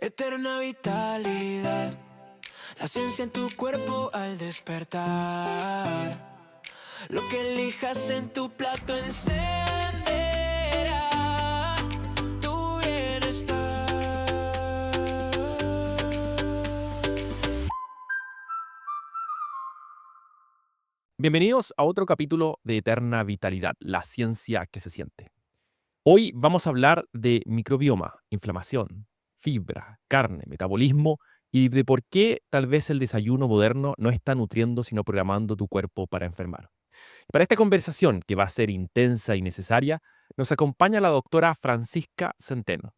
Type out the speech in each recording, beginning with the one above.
Eterna vitalidad, la ciencia en tu cuerpo al despertar. Lo que elijas en tu plato encenderá tu bienestar. Bienvenidos a otro capítulo de Eterna Vitalidad, la ciencia que se siente. Hoy vamos a hablar de microbioma, inflamación, fibra, carne, metabolismo y de por qué tal vez el desayuno moderno no está nutriendo sino programando tu cuerpo para enfermar. Para esta conversación, que va a ser intensa y necesaria, nos acompaña la doctora Francisca Centeno,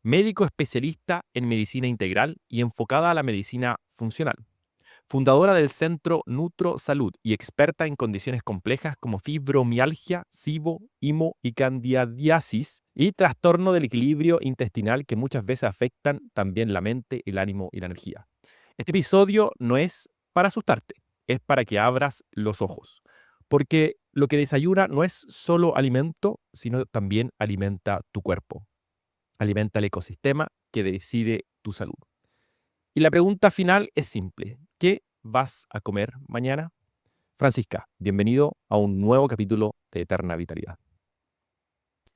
médico especialista en medicina integral y enfocada a la medicina funcional, fundadora del Centro Nutro Salud y experta en condiciones complejas como fibromialgia, SIBO, IMO y candidiasis y trastorno del equilibrio intestinal que muchas veces afectan también la mente, el ánimo y la energía. Este episodio no es para asustarte, es para que abras los ojos, porque lo que desayuna no es solo alimento, sino también alimenta tu cuerpo, alimenta el ecosistema que decide tu salud. Y la pregunta final es simple. ¿Qué vas a comer mañana? Francisca, bienvenido a un nuevo capítulo de Eterna Vitalidad.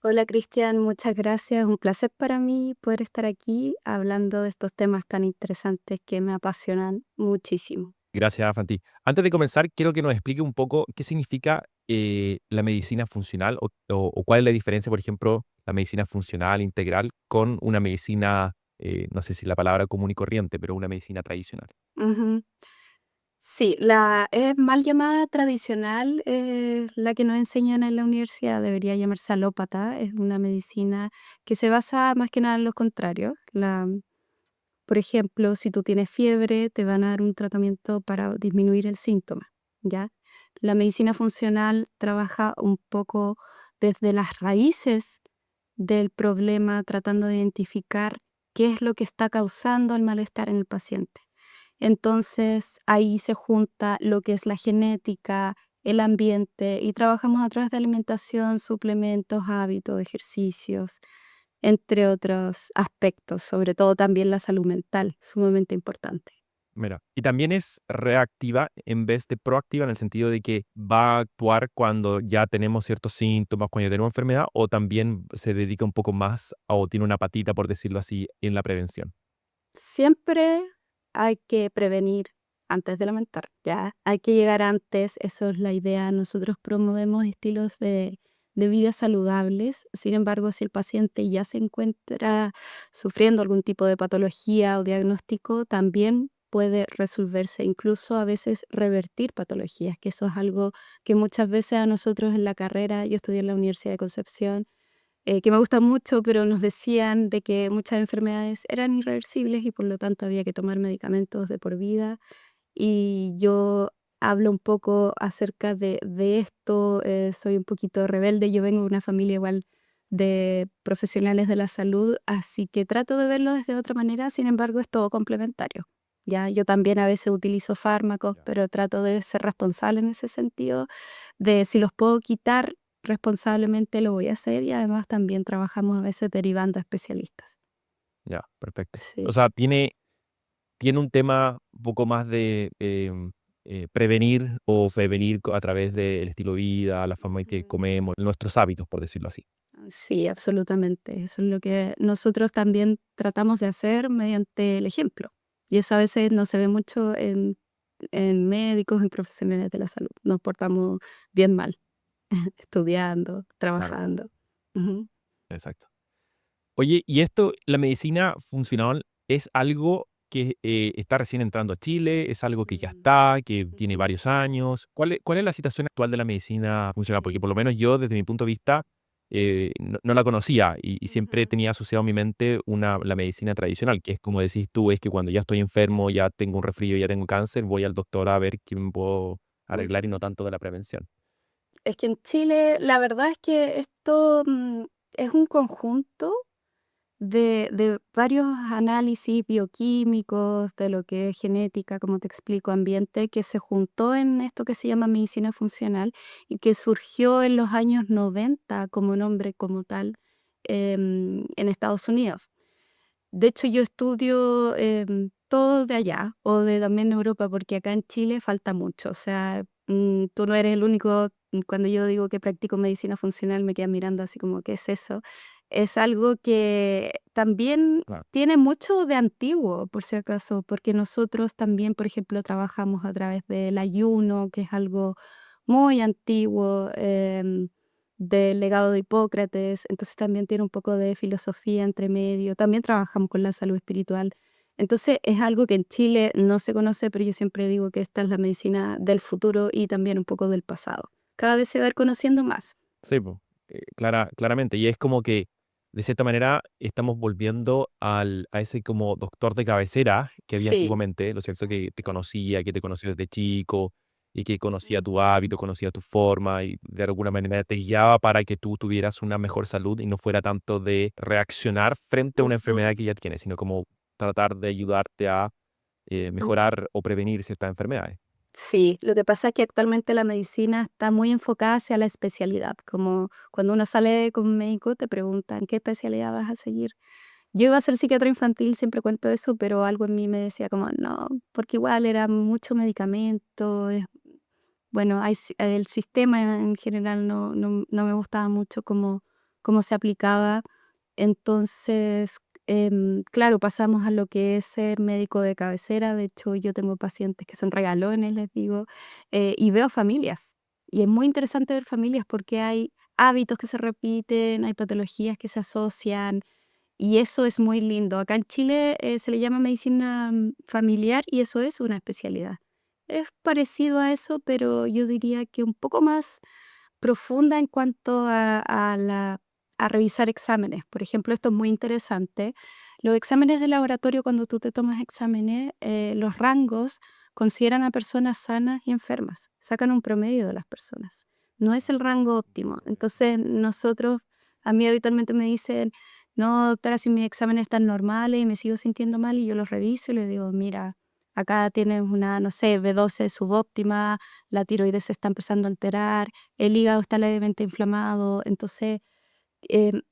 Hola Cristian, muchas gracias. Un placer para mí poder estar aquí hablando de estos temas tan interesantes que me apasionan muchísimo. Gracias, Fanti. Antes de comenzar, quiero que nos explique un poco qué significa la medicina funcional o cuál es la diferencia, por ejemplo, la medicina funcional integral con una medicina, no sé si la palabra común y corriente, pero una medicina tradicional. Ujú. Sí, la es mal llamada tradicional, la que nos enseñan en la universidad, debería llamarse alópata, es una medicina que se basa más que nada en lo contrario. Por ejemplo, si tú tienes fiebre, te van a dar un tratamiento para disminuir el síntoma, ¿ya? La medicina funcional trabaja un poco desde las raíces del problema, tratando de identificar qué es lo que está causando el malestar en el paciente. Entonces, ahí se junta lo que es la genética, el ambiente, y trabajamos a través de alimentación, suplementos, hábitos, ejercicios, entre otros aspectos, sobre todo también la salud mental, sumamente importante. Mira, y también es reactiva en vez de proactiva en el sentido de que va a actuar cuando ya tenemos ciertos síntomas, cuando ya tenemos enfermedad, o también se dedica un poco más o tiene una patita, por decirlo así, en la prevención. Siempre hay que prevenir antes de lamentar, ¿ya? Hay que llegar antes, eso es la idea. Nosotros promovemos estilos de vida saludables. Sin embargo, si el paciente ya se encuentra sufriendo algún tipo de patología o diagnóstico, también puede resolverse, incluso a veces revertir patologías, que eso es algo que muchas veces a nosotros en la carrera, yo estudié en la Universidad de Concepción, que me gusta mucho, pero nos decían de que muchas enfermedades eran irreversibles y por lo tanto había que tomar medicamentos de por vida. Y yo hablo un poco acerca de esto, soy un poquito rebelde, yo vengo de una familia igual de profesionales de la salud, así que trato de verlo desde otra manera, sin embargo es todo complementario. Ya, yo también a veces utilizo fármacos, Ya. pero trato de ser responsable en ese sentido, de si los puedo quitar responsablemente lo voy a hacer y además también trabajamos a veces derivando a especialistas. Ya, perfecto. O Sí. sea, tiene un tema un poco más de prevenir o prevenir a través del estilo de vida, la forma en que Ujú. comemos, nuestros hábitos, por decirlo así. Sí, absolutamente. Eso es lo que nosotros también tratamos de hacer mediante el ejemplo. Y eso a veces no se ve mucho en médicos, en profesionales de la salud. Nos portamos bien mal, estudiando, Claro, trabajando. Ujú. exacto. Oye, ¿y esto, la medicina funcional, es algo que está recién entrando a Chile? ¿Es algo que ya Mm, está, que tiene ujú. varios años? ¿Cuál es la situación actual de la medicina funcional? Porque por lo menos yo, desde mi punto de vista, no la conocía y siempre Ujú. tenía asociado a mi mente la medicina tradicional, que es como decís tú, es que cuando ya estoy enfermo, ya tengo un resfrío, ya tengo cáncer, voy al doctor a ver qué me puedo arreglar y no Ujú. tanto de la prevención. Es que en Chile la verdad es que esto es un conjunto de varios análisis bioquímicos, de lo que es genética, como te explico, ambiente, que se juntó en esto que se llama medicina funcional y que surgió en los años 90 como nombre como tal en Estados Unidos. De hecho, yo estudio todo de allá o de también Europa, porque acá en Chile falta mucho. O sea, tú no eres el único. Cuando yo digo que practico medicina funcional, me quedan mirando así como, ¿qué es eso? Es algo que también Claro. tiene mucho de antiguo, por si acaso, porque nosotros también, por ejemplo, trabajamos a través del ayuno, que es algo muy antiguo, del legado de Hipócrates, entonces también tiene un poco de filosofía entre medio, también trabajamos con la salud espiritual. Entonces es algo que en Chile no se conoce, pero yo siempre digo que esta es la medicina del futuro y también un poco del pasado. Cada vez se va a ir conociendo más. Sí, po, claramente. Y es como que, de cierta manera, estamos volviendo a ese como doctor de cabecera que había Sí. antiguamente, ¿lo cierto? Que te conocía, que te conoció desde chico y que conocía tu Ujú. hábito, conocía tu forma y de alguna manera te guiaba para que tú tuvieras una mejor salud y no fuera tanto de reaccionar frente a una Ujú. enfermedad que ya tienes, sino como tratar de ayudarte a mejorar o prevenir ciertas enfermedades. Sí, lo que pasa es que actualmente la medicina está muy enfocada hacia la especialidad, como cuando uno sale con un médico te preguntan qué especialidad vas a seguir. Yo iba a ser psiquiatra infantil, siempre cuento eso, pero algo en mí me decía como no, porque igual era mucho medicamento, bueno, el sistema en general no me gustaba mucho cómo se aplicaba. Entonces, claro, pasamos a lo que es ser médico de cabecera. De hecho, yo tengo pacientes que son regalones, les digo, y veo familias. Y es muy interesante ver familias porque hay hábitos que se repiten, hay patologías que se asocian, y eso es muy lindo. Acá en Chile se le llama medicina familiar y eso es una especialidad. Es parecido a eso, pero yo diría que un poco más profunda en cuanto a revisar exámenes. Por ejemplo, esto es muy interesante. Los exámenes de laboratorio, cuando tú te tomas exámenes, los rangos consideran a personas sanas y enfermas. Sacan un promedio de las personas. No es el rango óptimo. Entonces, a mí habitualmente me dicen, no, doctora, si mis exámenes están normales y me sigo sintiendo mal, y yo los reviso y le digo, mira, acá tienes una, no sé, B12 subóptima, la tiroides se está empezando a alterar, el hígado está levemente inflamado. Entonces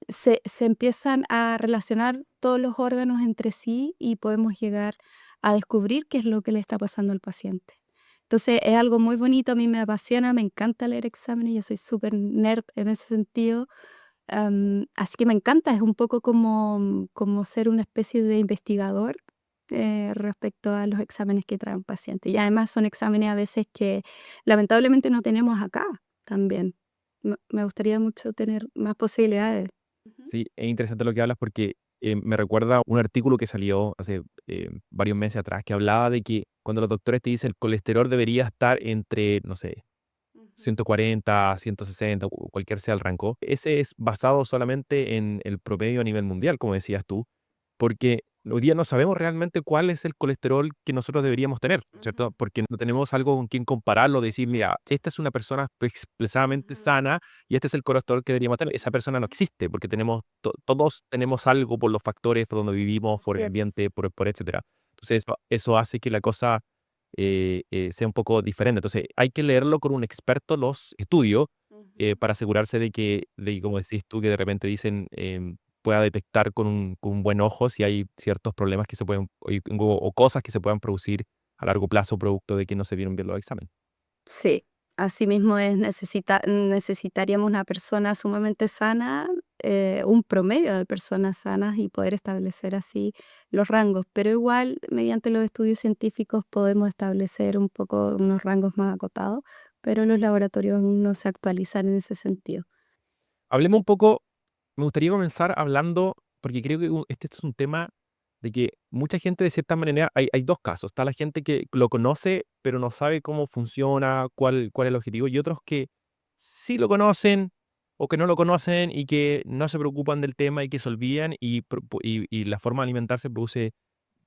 se empiezan a relacionar todos los órganos entre sí y podemos llegar a descubrir qué es lo que le está pasando al paciente. Entonces es algo muy bonito, a mí me apasiona, me encanta leer exámenes, yo soy súper nerd en ese sentido. Así que me encanta, es un poco como ser una especie de investigador respecto a los exámenes que trae un paciente. Y además son exámenes a veces que lamentablemente no tenemos acá también. Me gustaría mucho tener más posibilidades. Ujú. Sí, es interesante lo que hablas porque me recuerda un artículo que salió hace varios meses atrás que hablaba de que cuando los doctores te dicen el colesterol debería estar entre, no sé, Ujú. 140, 160, cualquier sea el rango, ese es basado solamente en el promedio a nivel mundial, como decías tú, porque hoy día no sabemos realmente cuál es el colesterol que nosotros deberíamos tener, ¿cierto? Ujú. Porque no tenemos algo con quien compararlo, decir, Sí. mira, esta es una persona expresamente Ujú. sana y este es el colesterol que deberíamos tener. Esa persona no existe porque todos tenemos algo por los factores, por donde vivimos, por Así el es. ambiente, por etcétera. Entonces, eso hace que la cosa sea un poco diferente. Entonces, hay que leerlo con un experto los estudios Ujú. para asegurarse de que, como decís tú, que de repente dicen, pueda detectar con un buen ojo si hay ciertos problemas que se pueden, o cosas que se puedan producir a largo plazo producto de que no se vieron bien los exámenes. Sí, así mismo es, necesitaríamos una persona sumamente sana, un promedio de personas sanas y poder establecer así los rangos, pero igual mediante los estudios científicos podemos establecer un poco unos rangos más acotados, pero los laboratorios aún no se actualizan en ese sentido. Hablemos un poco, me gustaría comenzar hablando, porque creo que este es un tema de que mucha gente de cierta manera, hay dos casos, está la gente que lo conoce pero no sabe cómo funciona, cuál es el objetivo, y otros que sí lo conocen o que no lo conocen y que no se preocupan del tema y que se olvidan y la forma de alimentarse produce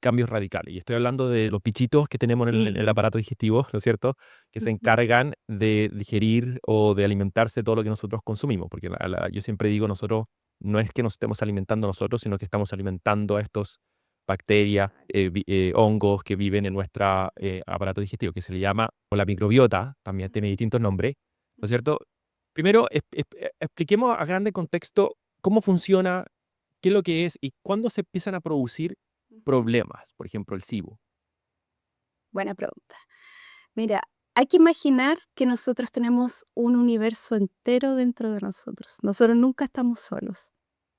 cambios radicales. Y estoy hablando de los bichitos que tenemos en el aparato digestivo, ¿no es cierto? Que se Ujú. encargan de digerir o de alimentarse de todo lo que nosotros consumimos. Porque yo siempre digo, nosotros no es que nos estemos alimentando nosotros, sino que estamos alimentando a estos bacterias, Claro. hongos que viven en nuestro aparato digestivo, que se le llama, o la microbiota, también tiene Ujú. distintos nombres, ¿no es Ujú. cierto? Primero, expliquemos a grande contexto cómo funciona, ¿Qué es lo que es y cuándo se empiezan a producir problemas? Por ejemplo, el SIBO. Buena pregunta. Mira, hay que imaginar que nosotros tenemos un universo entero dentro de nosotros. Nosotros nunca estamos solos,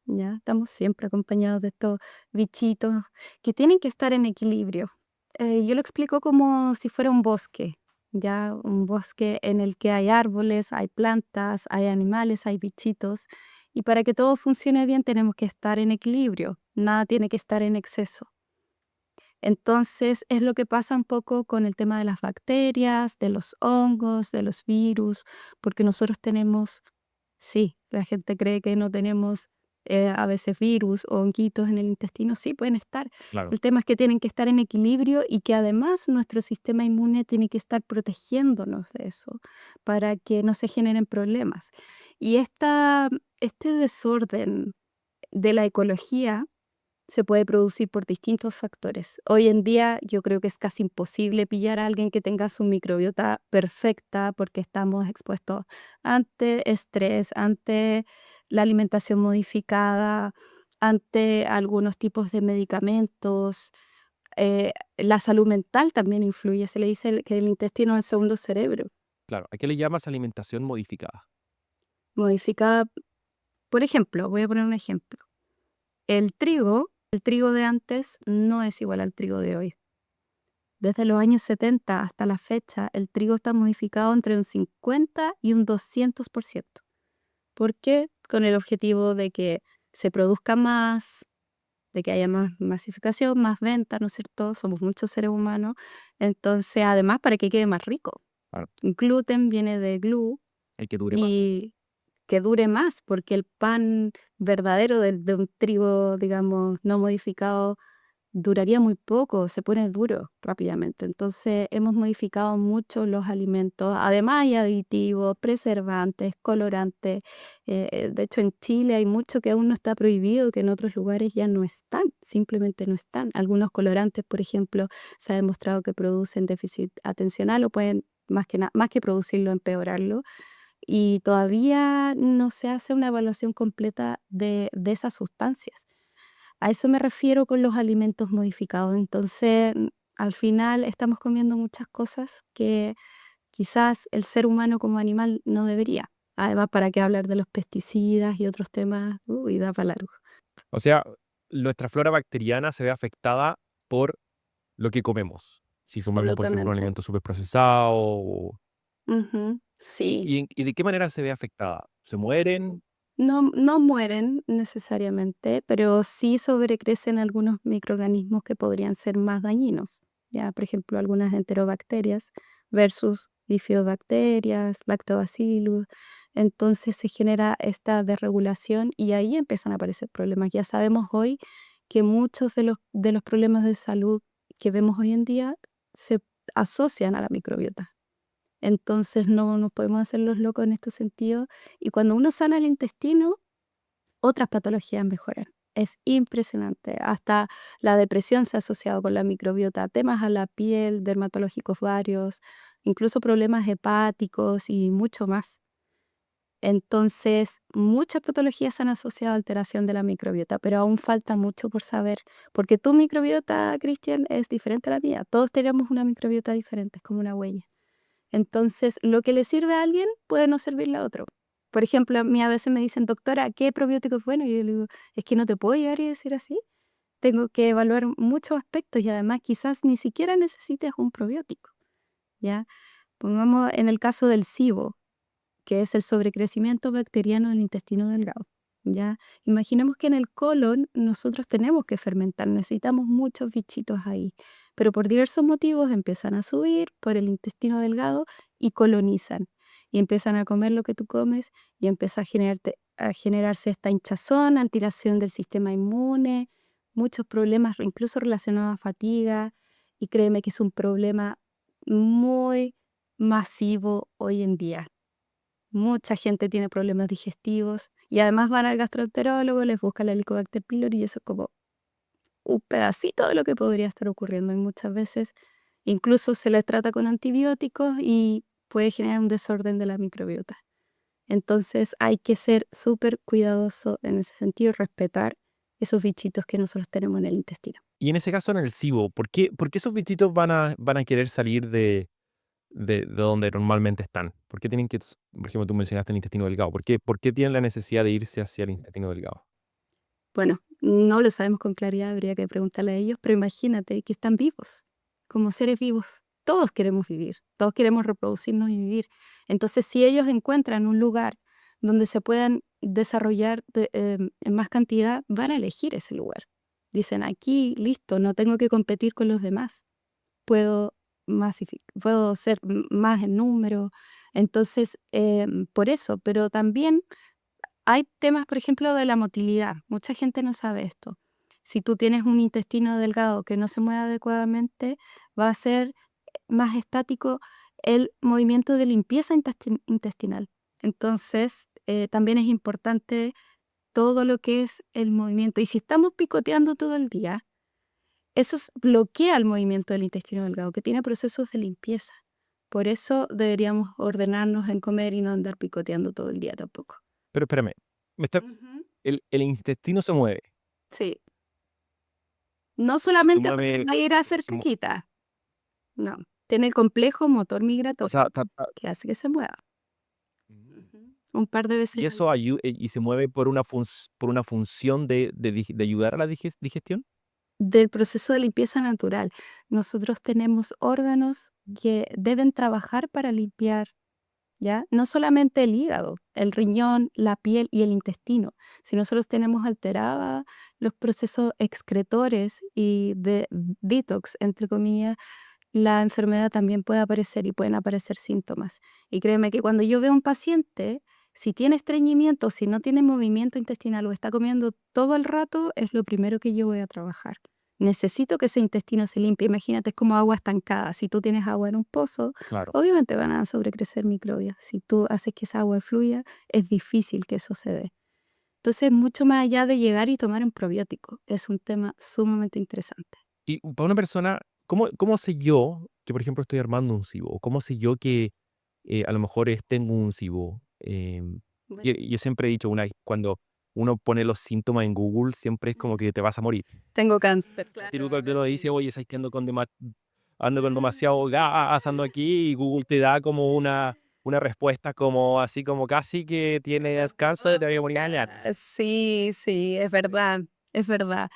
¿ya? Estamos siempre acompañados de estos bichitos que tienen que estar en equilibrio. Yo lo explico como si fuera un bosque, ¿ya? Un bosque en el que hay árboles, hay plantas, hay animales, hay bichitos. Y para que todo funcione bien tenemos que estar en equilibrio. Nada tiene que estar en exceso. Entonces, es lo que pasa un poco con el tema de las bacterias, de los hongos, de los virus, porque nosotros tenemos, sí, la gente cree que no tenemos a veces virus o honguitos en el intestino, sí, pueden estar. Claro, El tema es que tienen que estar en equilibrio y que además nuestro sistema inmune tiene que estar protegiéndonos de eso para que no se generen problemas. Y este desorden de la ecología se puede producir por distintos factores. Hoy en día yo creo que es casi imposible pillar a alguien que tenga su microbiota perfecta porque estamos expuestos ante estrés, ante la alimentación modificada, ante algunos tipos de medicamentos. La salud mental también influye. Se le dice que el intestino es el segundo cerebro. claro. ¿A qué le llamas alimentación modificada? Modificada, por ejemplo, voy a poner un ejemplo. El trigo de antes no es igual al trigo de hoy. Desde los años 70 hasta la fecha, el trigo está modificado entre un 50 y un 200%. ¿Por qué? Con el objetivo de que se produzca más, de que haya más masificación, más venta, ¿no es cierto? Somos muchos seres humanos. Entonces, además, para que quede más rico. Claro, Gluten viene de glue el que dure más. y que dure más, porque el pan verdadero de un trigo, digamos, no modificado, duraría muy poco, se pone duro rápidamente. Entonces hemos modificado mucho los alimentos. Además hay aditivos, preservantes, colorantes. De hecho, en Chile hay mucho que aún no está prohibido, que en otros lugares ya no están, simplemente no están. Algunos colorantes, por ejemplo, se ha demostrado que producen déficit atencional o pueden, más que producirlo, empeorarlo. Y todavía no se hace una evaluación completa de esas sustancias. A eso me refiero con los alimentos modificados. Entonces, al final estamos comiendo muchas cosas que quizás el ser humano como animal no debería. Además, ¿para qué hablar de los pesticidas y otros temas? Uy, da para largo. O sea, nuestra flora bacteriana se ve afectada por lo que comemos. Si comemos, por ejemplo, un Absolutamente. alimento súper procesado. Ujú, sí. ¿Y de qué manera se ve afectada? ¿Se mueren? No, no mueren necesariamente, pero sí sobrecrecen algunos microorganismos que podrían ser más dañinos. Ya, por ejemplo, algunas enterobacterias versus bifidobacterias, lactobacillus. Entonces se genera esta desregulación y ahí empiezan a aparecer problemas. Ya sabemos hoy que muchos de los problemas de salud que vemos hoy en día se asocian a la microbiota. Entonces no nos podemos hacer los locos en este sentido. Y cuando uno sana el intestino, otras patologías mejoran. Es impresionante. Hasta la depresión se ha asociado con la microbiota, temas a la piel, dermatológicos varios, incluso problemas hepáticos y mucho más. Entonces, muchas patologías se han asociado a alteración de la microbiota, pero aún falta mucho por saber, porque tu microbiota, Cristian, es diferente a la mía. Todos tenemos una microbiota diferente, es como una huella. Entonces, lo que le sirve a alguien puede no servirle a otro. Por ejemplo, a mí a veces me dicen, doctora, ¿qué probiótico es bueno? Y yo le digo, es que no te puedo llegar y decir así. Tengo que evaluar muchos aspectos y además quizás ni siquiera necesites un probiótico, ¿ya? Pongamos en el caso del SIBO, que es el sobrecrecimiento bacteriano del intestino delgado, ¿ya? Imaginemos que en el colon nosotros tenemos que fermentar, necesitamos muchos bichitos ahí, pero por diversos motivos empiezan a subir por el intestino delgado y colonizan, y empiezan a comer lo que tú comes y empieza a generarse esta hinchazón, alteración del sistema inmune, muchos problemas incluso relacionados a fatiga, y créeme que es un problema muy masivo hoy en día. Mucha gente tiene problemas digestivos y además van al gastroenterólogo, les buscan la Helicobacter pylori y eso es como un pedacito de lo que podría estar ocurriendo. Y muchas veces incluso se les trata con antibióticos y puede generar un desorden de la microbiota. Entonces hay que ser súper cuidadoso en ese sentido y respetar esos bichitos que nosotros tenemos en el intestino. Y en ese caso, en el SIBO, ¿por qué esos bichitos van a querer salir de donde normalmente están? ¿Por qué tienen que, por ejemplo, tú mencionaste el intestino delgado? ¿Por qué tienen la necesidad de irse hacia el intestino delgado? Bueno, no lo sabemos con claridad, habría que preguntarle a ellos, pero imagínate que están vivos, como seres vivos. Todos queremos vivir, todos queremos reproducirnos y vivir. Entonces, si ellos encuentran un lugar donde se puedan desarrollar en más cantidad, van a elegir ese lugar. Dicen, aquí, listo, no tengo que competir con los demás. Puedo puedo ser más en número. Entonces, por eso, pero también hay temas, por ejemplo, de la motilidad. Mucha gente no sabe esto. Si tú tienes un intestino delgado que no se mueve adecuadamente, va a ser más estático el movimiento de limpieza intestinal. Entonces, también es importante todo lo que es el movimiento. Y si estamos picoteando todo el día, bloquea el movimiento del intestino delgado, que tiene procesos de limpieza. Por eso deberíamos ordenarnos en comer y no andar picoteando todo el día tampoco. Pero espérame, Ujú. el intestino se mueve. Sí. No Se solamente mueve. para ir a hacer se mu- caquita, no. Tiene el complejo motor o sea, migratorio que hace que se mueva. Mm. Ujú. Un par de veces ¿Y al eso día. y se mueve por una función de ayudar a la digestión? Del proceso de limpieza natural. Nosotros tenemos órganos que deben trabajar para limpiar, ¿ya? No solamente el hígado, el riñón, la piel y el intestino. Si nosotros tenemos alterados los procesos excretores y de detox, entre comillas, la enfermedad también puede aparecer y pueden aparecer síntomas. Y créeme que cuando yo veo a un paciente, si tiene estreñimiento, si no tiene movimiento intestinal o está comiendo todo el rato, es lo primero que yo voy a trabajar. Necesito que ese intestino se limpie. Imagínate, es como agua estancada. Si tú tienes agua en un pozo, Claro. obviamente van a sobrecrecer microbios. Si tú haces que esa agua fluya, es difícil que eso se dé. Entonces, mucho más allá de llegar y tomar un probiótico, es un tema sumamente interesante. Y para una persona, ¿cómo sé yo que, por ejemplo, estoy armando un SIBO? ¿O cómo sé yo que a lo mejor tengo un SIBO? Bueno, Yo siempre he dicho, cuando uno pone los síntomas en Google, siempre es como que te vas a morir. tengo cáncer, Típico que claro, uno dice, sí. oye, ¿sabes que ando con demasiado gas, ando aquí? Y Google te da como una respuesta como así como casi que tienes cáncer, te voy a morir mañana. Sí, sí, es verdad, es verdad.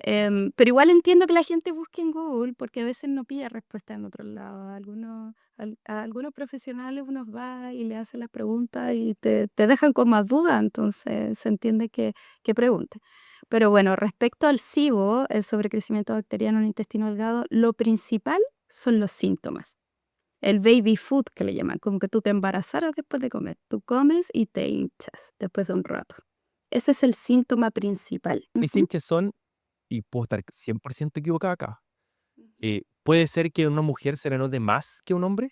Pero igual entiendo que la gente busque en Google porque a veces no pilla respuesta en otros lados. A algunos profesionales uno va y le hace las preguntas y te dejan con más dudas, entonces se entiende que pregunte. Pero bueno, respecto al SIBO, el sobrecrecimiento bacteriano en el intestino delgado, lo principal son los síntomas. El baby food que le llaman, como que tú te embarazaras después de comer. Tú comes y te hinchas después de un rato. Ese es el síntoma principal. Mis Ujú. hinchas son, y puedo estar 100% equivocado acá, Ujú. ¿puede ser que una mujer se le note más que un hombre?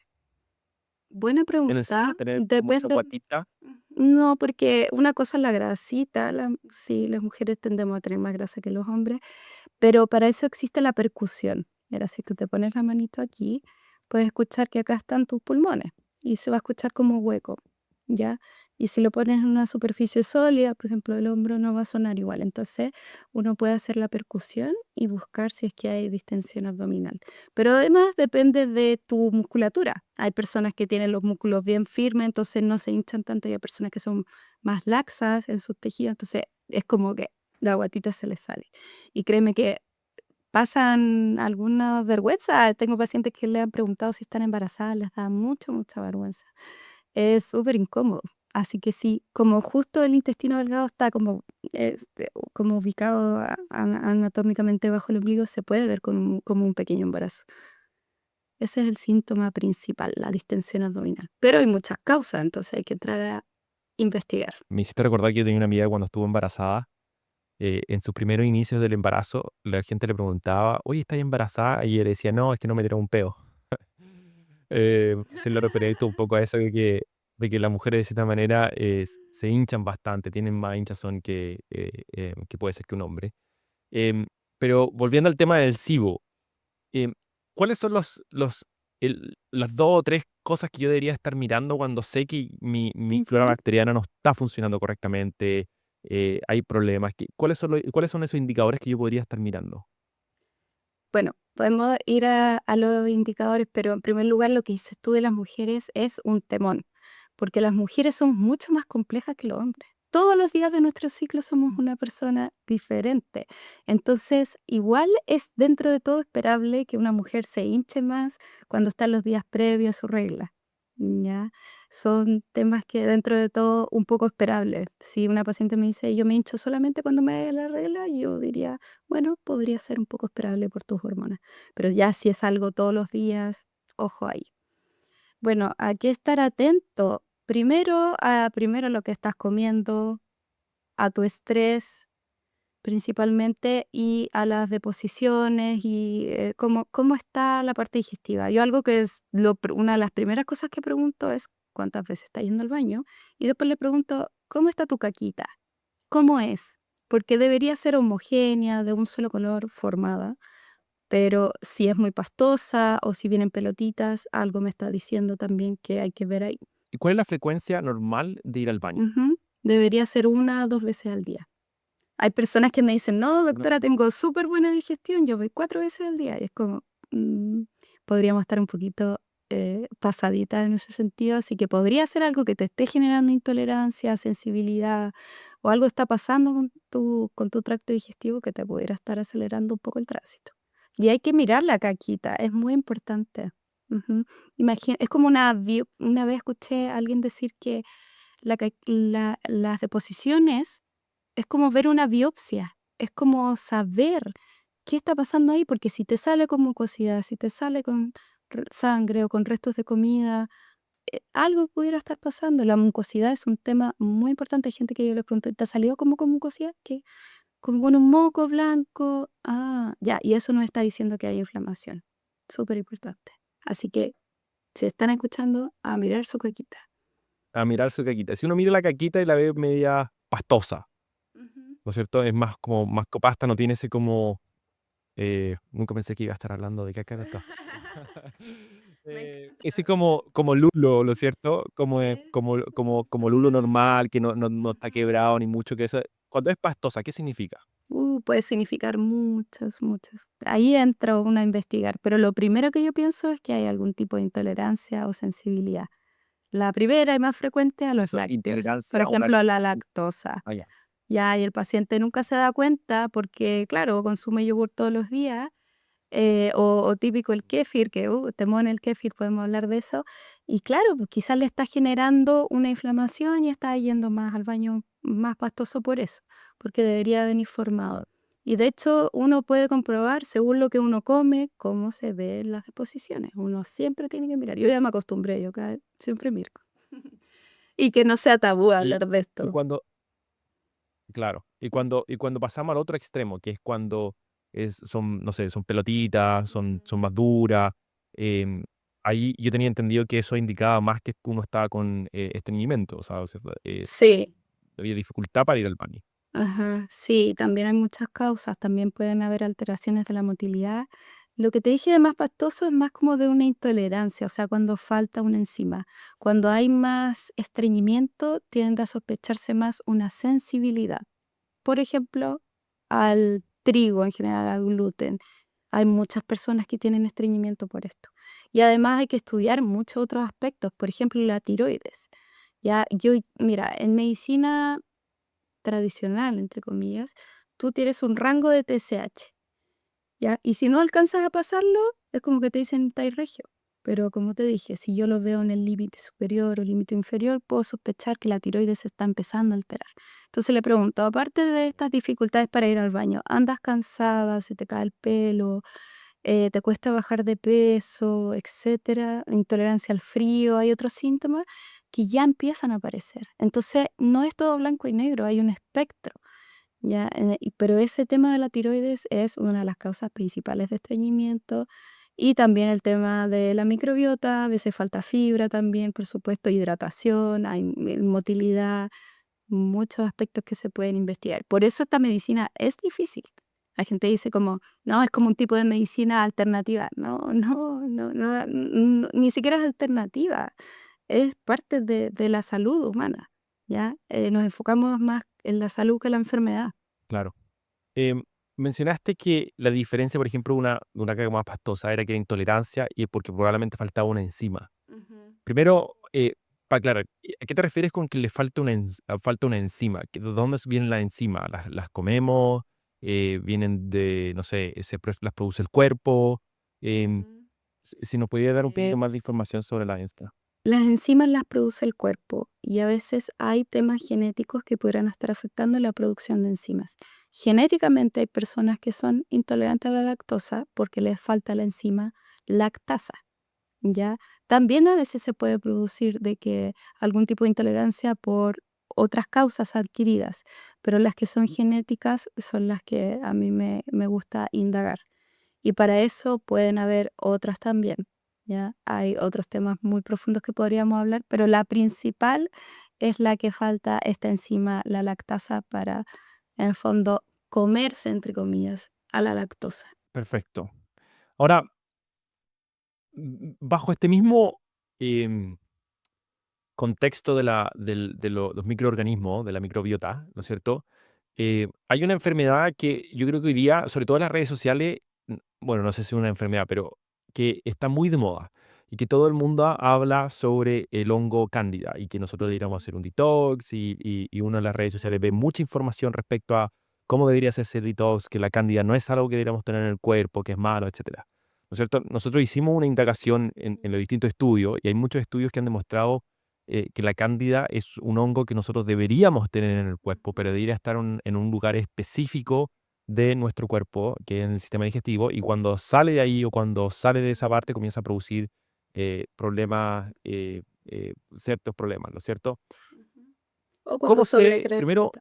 Buena En el sentido pregunta, de tener mucha depende. guatita. No, porque una cosa es la grasita, sí, las mujeres tendemos a tener más grasa que los hombres, pero para eso existe la percusión. Mira, si tú te pones la manito aquí, puedes escuchar que acá están tus pulmones y se va a escuchar como hueco, ¿ya? Y si lo pones en una superficie sólida, por ejemplo, el hombro no va a sonar igual. Entonces, uno puede hacer la percusión y buscar si es que hay distensión abdominal. Pero además depende de tu musculatura. Hay personas que tienen los músculos bien firmes, entonces no se hinchan tanto, y hay personas que son más laxas en sus tejidos, entonces es como que la guatita se les sale. Y créeme que pasan alguna vergüenza. Tengo pacientes que le han preguntado si están embarazadas, les da mucha, mucha vergüenza. Es súper incómodo. Así que sí, como justo el intestino delgado está como ubicado anatómicamente bajo el ombligo, se puede ver como un pequeño embarazo. Ese es el síntoma principal, la distensión abdominal. Pero hay muchas causas, entonces hay que entrar a investigar. Me hiciste recordar que yo tenía una amiga cuando estuvo embarazada. En sus primeros inicios del embarazo, la gente le preguntaba, oye, ¿estás embarazada? Y ella decía, no, es que no me dieron un peo. Se lo refería un poco a eso de que las mujeres de cierta manera se hinchan bastante, tienen más hinchazón que puede ser que un hombre. Em, pero volviendo al tema del SIBO, em, ¿cuáles son las dos o tres cosas que yo debería estar mirando cuando sé que mi flora Ujú. bacteriana no está funcionando correctamente? hay problemas. ¿Cuáles son esos indicadores que yo podría estar mirando? Bueno, podemos ir a los indicadores, pero en primer lugar lo que dices tú de las mujeres es un temón, porque las mujeres son mucho más complejas que los hombres. Todos los días de nuestro ciclo somos una persona diferente. Entonces, igual es dentro de todo esperable que una mujer se hinche más cuando están los días previos a su regla. ¿Ya? Son temas que dentro de todo un poco esperables. Si una paciente me dice, yo me hincho solamente cuando me da la regla, yo diría, bueno, podría ser un poco esperable por tus hormonas, pero ya si es algo todos los días, ojo ahí. Bueno, ¿a qué estar atento? Primero lo que estás comiendo, a tu estrés principalmente y a las deposiciones y cómo está la parte digestiva. Yo algo que es una de las primeras cosas que pregunto es cuántas veces está yendo al baño y después le pregunto, ¿cómo está tu caquita? ¿Cómo es? Porque debería ser homogénea, de un solo color, formada, pero si es muy pastosa o si vienen pelotitas, algo me está diciendo también que hay que ver ahí. ¿Y cuál es la frecuencia normal de ir al baño? Ujú. Debería ser 1 o 2 veces al día. Hay personas que me dicen, no, No. doctora, tengo súper buena digestión, yo voy 4 veces al día. Y es como, mm, podríamos estar un poquito pasaditas en ese sentido, así que podría ser algo que te esté generando intolerancia, sensibilidad, o algo está pasando con tu tracto digestivo que te pudiera estar acelerando un poco el tránsito. Y hay que mirar la caquita, es muy importante. Ujú. Es como una vez escuché a alguien decir que las deposiciones es como ver una biopsia, es como saber qué está pasando ahí, porque si te sale con mucosidad, si te sale con sangre o con restos de comida, algo pudiera estar pasando. La mucosidad es un tema muy importante. Hay gente que yo le pregunto, ¿te ha salido como con mucosidad? ¿Qué? Como con un moco blanco. Ah, ya, y eso nos está diciendo que hay inflamación. Súper importante. Así que, si están escuchando, a mirar su caquita. A mirar su caquita. Si uno mira la caquita y la ve media pastosa, Ujú. ¿no es cierto? Es más como más copasta, no tiene ese como... nunca pensé que iba a estar hablando de caca de esto. Me encanta. Ese como lulo, ¿lo cierto? Como, Sí. como lulo normal, que no está quebrado ni mucho que eso. Cuando es pastosa, ¿qué significa? Puede significar muchas, muchas. Ahí entra uno a investigar, pero lo primero que yo pienso es que hay algún tipo de intolerancia o sensibilidad. La primera y más frecuente a los Eso, lácteos, por intolerancia a una... ejemplo, a la lactosa. Ah, ya. Ya, y el paciente nunca se da cuenta porque, claro, consume yogur todos los días o típico el kéfir, que temón el kéfir, podemos hablar de eso. Y claro, pues quizás le está generando una inflamación y está yendo más al baño más pastoso por eso, porque debería venir formado. Y de hecho, uno puede comprobar, según lo que uno come, cómo se ven las deposiciones. Uno siempre tiene que mirar. Yo ya me acostumbré, siempre miro. Y que no sea tabú Y, hablar de y esto. cuando, claro, y cuando pasamos al otro extremo, que es cuando son, no sé, son pelotitas, son más duras, em, ahí yo tenía entendido que eso indicaba más que uno estaba con estreñimiento, o sea, Sí. había dificultad para ir al baño. Ajá, sí, también hay muchas causas, también pueden haber alteraciones de la motilidad. Lo que te dije de más pastoso es más como de una intolerancia, o sea, cuando falta una enzima. Cuando hay más estreñimiento, tiende a sospecharse más una sensibilidad. Por ejemplo, al trigo en general, al gluten. Hay muchas personas que tienen estreñimiento por esto. Y además hay que estudiar muchos otros aspectos, por ejemplo, la tiroides. Ya, mira, en medicina tradicional, entre comillas, tú tienes un rango de TSH, ¿ya? Y si no alcanzas a pasarlo, es como que te dicen estáis regio. Pero como te dije, si yo lo veo en el límite superior o límite inferior, puedo sospechar que la tiroides se está empezando a alterar. Entonces le pregunto, aparte de estas dificultades para ir al baño, ¿andas cansada? ¿Se te cae el pelo? ¿Te cuesta bajar de peso, etcétera? ¿Intolerancia al frío? ¿Hay otros síntomas que ya empiezan a aparecer? Entonces, no es todo blanco y negro, hay un espectro. ¿Ya? Pero ese tema de la tiroides es una de las causas principales de estreñimiento y también el tema de la microbiota, a veces falta fibra también, por supuesto, hidratación, hay motilidad, muchos aspectos que se pueden investigar. Por eso esta medicina es difícil. La gente dice como, no, es como un tipo de medicina alternativa. No, no, no, no, ni siquiera es alternativa, es parte de la salud humana. ¿ya? Nos enfocamos más en la salud que en la enfermedad. Claro. Em, Mencionaste que la diferencia, por ejemplo, de una caca más pastosa era que era intolerancia y porque probablemente faltaba una enzima. Ujú. Primero, para aclarar, ¿a qué te refieres con que le falta falta una enzima? ¿De dónde vienen las enzimas? ¿Las comemos? ¿Vienen de, no sé, las produce el cuerpo? Em, Ujú. si nos podría dar un poquito Sí. más de información sobre la enzima. Las enzimas las produce el cuerpo y a veces hay temas genéticos que podrán estar afectando la producción de enzimas. Genéticamente hay personas que son intolerantes a la lactosa porque les falta la enzima lactasa, ¿ya? También a veces se puede producir de que algún tipo de intolerancia por otras causas adquiridas, pero las que son genéticas son las que a mí me gusta indagar. Y para eso pueden haber otras también, ¿ya? Hay otros temas muy profundos que podríamos hablar, pero la principal es la que falta esta enzima, la lactasa, para, en el fondo, comerse, entre comillas, a la lactosa. Perfecto. Ahora, bajo este mismo em, contexto de los microorganismos, de la microbiota, ¿no es cierto? Hay una enfermedad que yo creo que hoy día, sobre todo en las redes sociales, bueno, no sé si es una enfermedad, pero que está muy de moda y que todo el mundo habla sobre el hongo cándida y que nosotros deberíamos Ujú. hacer un detox y uno en las redes sociales ve mucha información respecto a cómo debería hacerse el detox, que la cándida no es algo que deberíamos tener en el cuerpo, que es malo, etcétera. ¿No es cierto? Nosotros hicimos una indagación en los distintos estudios y hay muchos estudios que han demostrado que la cándida es un hongo que nosotros deberíamos tener en el cuerpo, pero debería estar en un lugar específico de nuestro cuerpo, que es en el sistema digestivo, y cuando sale de ahí o cuando sale de esa parte comienza a producir problemas, ciertos problemas, ¿no es cierto? Ujú. O cuando ¿Cómo se, sobrecrece. primero, Ahí.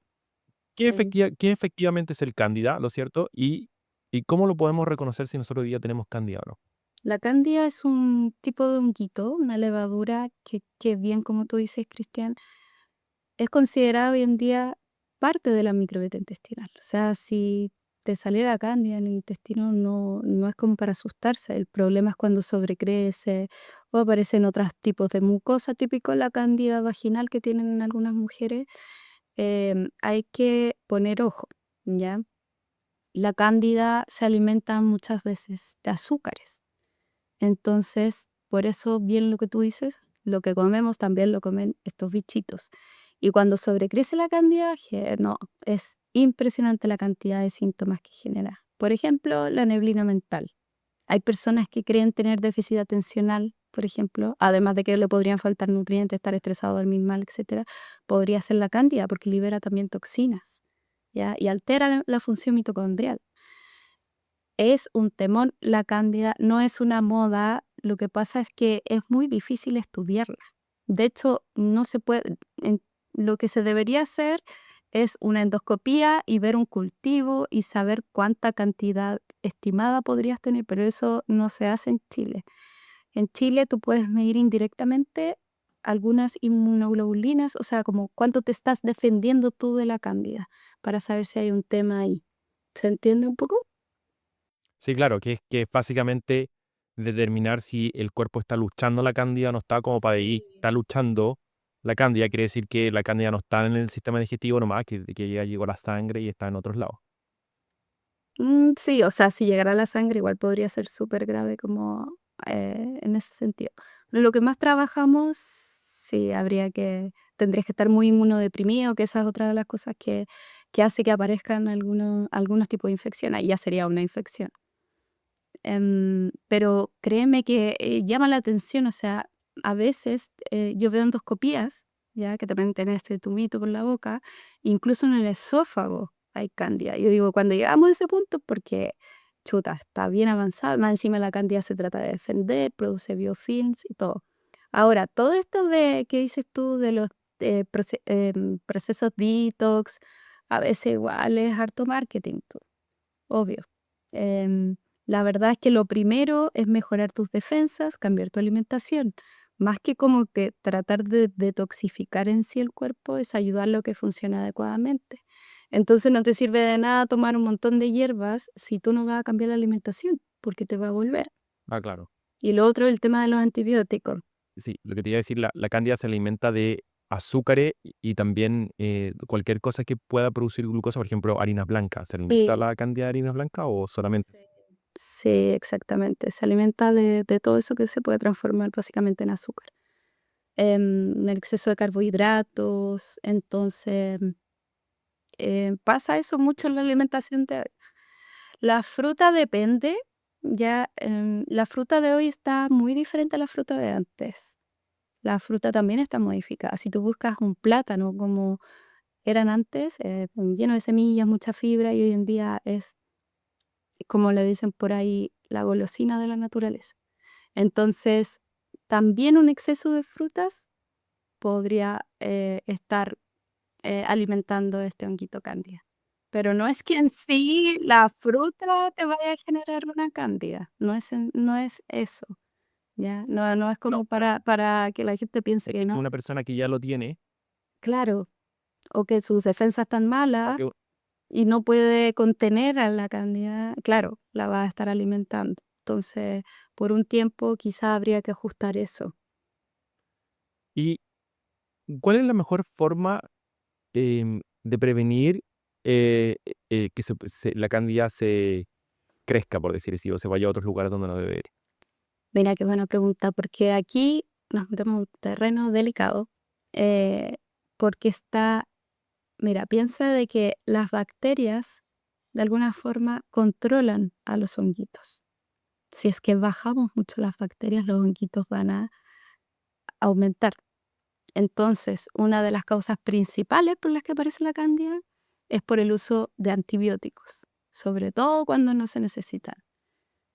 qué efectivamente es el cándida, ¿no es cierto? Y cómo lo podemos reconocer si nosotros hoy día tenemos cándida o no? La cándida es un tipo de honguito, una levadura que bien como tú dices, Cristian, es considerada hoy en día parte de la microbiota intestinal. O sea, si te saliera cándida en el intestino, no es como para asustarse. El problema es cuando sobrecrece o aparecen otros tipos de mucosa, típico la cándida vaginal que tienen algunas mujeres. Hay que poner ojo, ¿ya? La cándida se alimenta muchas veces de azúcares. Entonces, por eso, bien lo que tú dices, lo que comemos también lo comen estos bichitos. Y cuando sobrecrece la cándida, no, es impresionante la cantidad de síntomas que genera. Por ejemplo, la neblina mental. Hay personas que creen tener déficit atencional, por ejemplo, además de que le podrían faltar nutrientes, estar estresado, dormir mal, etcétera, podría ser la cándida porque libera también toxinas, ¿ya? Y altera la función mitocondrial. Es un temor la cándida, no es una moda, lo que pasa es que es muy difícil estudiarla. De hecho, no se puede, lo que se debería hacer es una endoscopía y ver un cultivo y saber cuánta cantidad estimada podrías tener, pero eso no se hace en Chile. En Chile tú puedes medir indirectamente algunas inmunoglobulinas, o sea, como cuánto te estás defendiendo tú de la cándida, para saber si hay un tema ahí. ¿Se entiende un poco? Sí, claro, que es básicamente determinar si el cuerpo está luchando la cándida o no está como para ahí. Sí. Está luchando la cándida, quiere decir que la cándida no está en el sistema digestivo nomás, que ya llegó a la sangre y está en otros lados. Sí, o sea, si llegara a la sangre igual podría ser súper grave como en ese sentido. Lo que más trabajamos, sí, tendrías que estar muy inmunodeprimido, que esa es otra de las cosas que hace que aparezcan algunos tipos de infección. Ahí ya sería una infección. Pero créeme que llama la atención, o sea, a veces yo veo endoscopías, ya que también tienen este tubito por la boca, incluso en el esófago hay cándida. Yo digo, cuando llegamos a ese punto, es porque, chuta, está bien avanzado, más encima la cándida se trata de defender, produce biofilms y todo. Ahora, todo esto de, ¿qué dices tú de los procesos detox? A veces igual es harto marketing, obvio. Em, la verdad es que lo primero es mejorar tus defensas, cambiar tu alimentación. Más que como que tratar de detoxificar en sí el cuerpo, es ayudarlo a que funcione adecuadamente. Entonces no te sirve de nada tomar un montón de hierbas si tú no vas a cambiar la alimentación, porque te va a volver. Ah, claro. Y lo otro, el tema de los antibióticos. Sí, lo que te iba a decir, la cándida se alimenta de azúcares y también cualquier cosa que pueda producir glucosa, por ejemplo, harinas blancas. ¿Se alimenta Sí, la cantidad de harinas blancas o solamente? sí. Sí, exactamente. Se alimenta de todo eso que se puede transformar básicamente en azúcar. El exceso de carbohidratos, entonces pasa eso mucho en la alimentación de hoy. La fruta depende, ya, la fruta de hoy está muy diferente a la fruta de antes. La fruta también está modificada. Si tú buscas un plátano como eran antes, lleno de semillas, mucha fibra, y hoy en día es, como le dicen por ahí, la golosina de la naturaleza. Entonces, también un exceso de frutas podría estar alimentando este honguito cándida. Pero no es que en sí la fruta te vaya a generar una cándida, no es eso, ¿ya? No es No, como para que la gente piense que es no. una persona que ya lo tiene. Claro, o que sus defensas están O malas que, y no puede contener a la cándida, claro, la va a estar alimentando. Entonces, por un tiempo quizá habría que ajustar eso. ¿Y cuál es la mejor forma de prevenir que la cándida se crezca, por decir así, o se vaya a otros lugares donde no debe ir? Mira, qué buena pregunta, porque aquí nos metemos en un terreno delicado, eh, porque mira, piensa de que las bacterias de alguna forma controlan a los honguitos. Si es que bajamos mucho las bacterias, los honguitos van a aumentar. Entonces, una de las causas principales por las que aparece la cándida es por el uso de antibióticos, sobre todo cuando no se necesitan.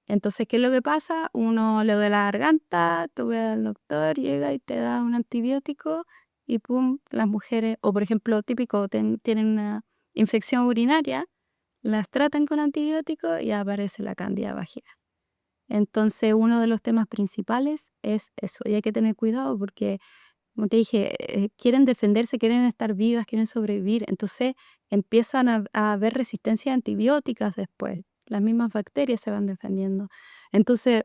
Entonces, ¿qué es lo que pasa? Uno le duele la garganta, tú ves al doctor, llega y te da un antibiótico y pum, las mujeres, o por ejemplo, típico, tienen una infección urinaria, las tratan con antibióticos y aparece la cándida vaginal. Entonces, uno de los temas principales es eso, y hay que tener cuidado porque, como te dije, quieren defenderse, quieren estar vivas, quieren sobrevivir, entonces empiezan a haber resistencia a antibióticas después. Las mismas bacterias se van defendiendo. Entonces